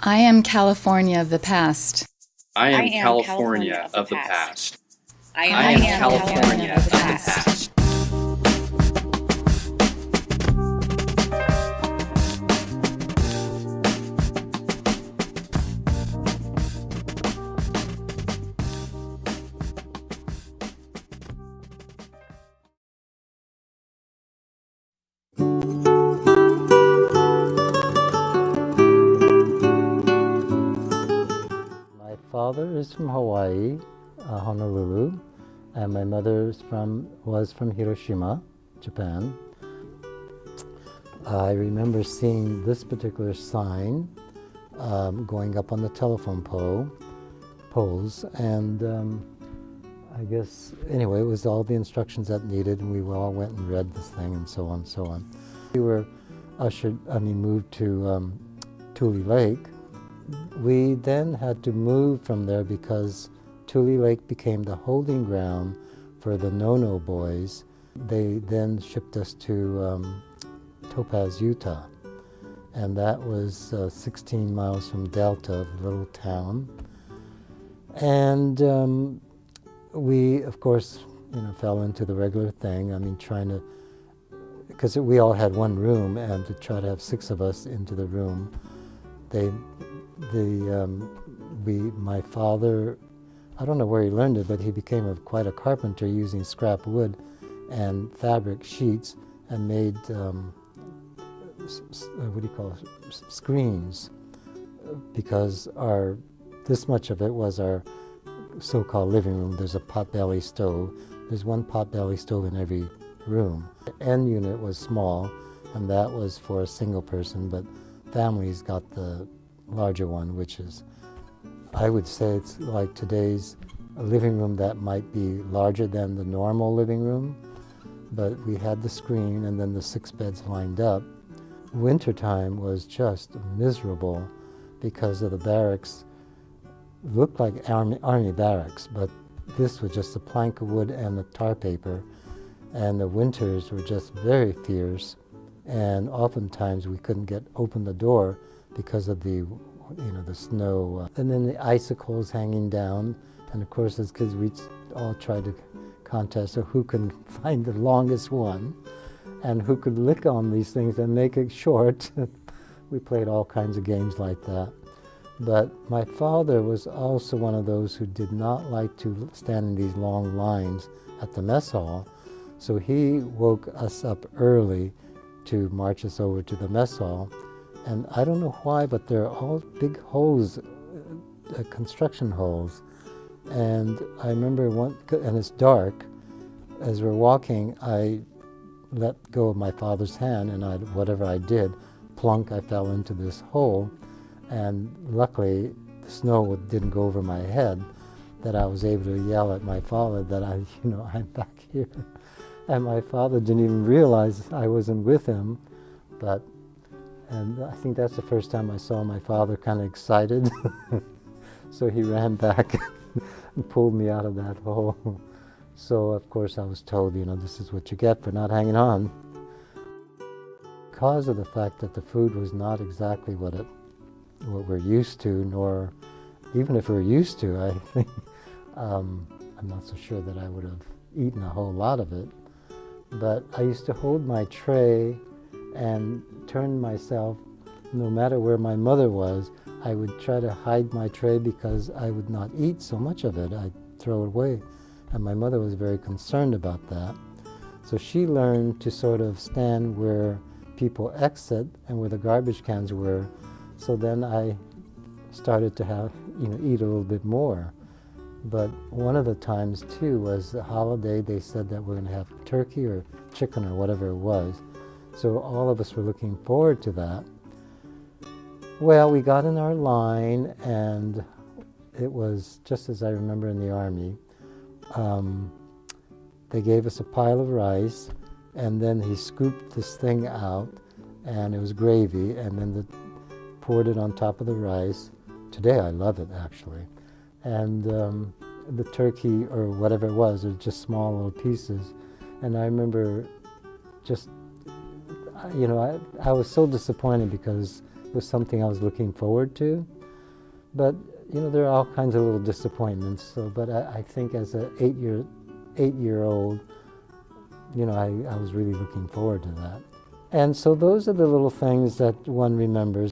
I am California of the past. I I am am California of the past. I I am am California of the past. past. My father is from Hawaii, Honolulu, and my mother was from Hiroshima, Japan. I remember seeing this particular sign going up on the telephone poles, and I guess, anyway, it was all the instructions that needed, and we all went and read this thing, and so on and so on. We were moved to Tule Lake. We then had to move from there because Tule Lake became the holding ground for the No-No boys. They then shipped us to Topaz, Utah, and that was 16 miles from Delta, the little town. And we, of course, fell into the regular thing. I mean, because we all had one room, and to try to have 6 of us into the room, my father, I don't know where he learned it, but he became quite a carpenter using scrap wood and fabric sheets, and made screens, because this much of it was our so-called living room. There's a potbelly stove. There's one potbelly stove in every room. The end unit was small, and that was for a single person, but families got the larger one, which is, I would say, it's like today's living room that might be larger than the normal living room, but we had the screen and then the 6 beds lined up. Wintertime was just miserable because of the barracks. Looked like army barracks, but this was just a plank of wood and the tar paper, and the winters were just very fierce, and oftentimes we couldn't open the door because of the snow, and then the icicles hanging down. And of course, as kids, we all tried to contest who can find the longest one and who could lick on these things and make it short. We played all kinds of games like that. But my father was also one of those who did not like to stand in these long lines at the mess hall, so he woke us up early to march us over to the mess hall. And I don't know why, but they're all big holes, construction holes. And I remember and it's dark. As we're walking, I let go of my father's hand, and whatever I did, plunk, I fell into this hole. And luckily, the snow didn't go over my head, that I was able to yell at my father that I'm back here. And my father didn't even realize I wasn't with him, and I think that's the first time I saw my father kind of excited. So he ran back and pulled me out of that hole. So of course I was told, this is what you get for not hanging on. Because of the fact that the food was not exactly what we're used to, nor even if we're used to, I think, I'm not so sure that I would have eaten a whole lot of it. But I used to hold my tray and turn myself, no matter where my mother was, I would try to hide my tray because I would not eat so much of it. I'd throw it away. And my mother was very concerned about that. So she learned to sort of stand where people exit and where the garbage cans were. So then I started to eat a little bit more. But one of the times too was the holiday. They said that we're going to have turkey or chicken or whatever it was. So all of us were looking forward to that. Well, we got in our line, and it was just as I remember in the Army. They gave us a pile of rice, and then he scooped this thing out, and it was gravy, and then poured it on top of the rice. Today I love it, actually. And the turkey, or whatever it was just small little pieces. And I remember just, I was so disappointed because was something I was looking forward to. But you know, there are all kinds of little disappointments. So, but I think as an eight-year-old, you know, I was really looking forward to that. And so those are the little things that one remembers.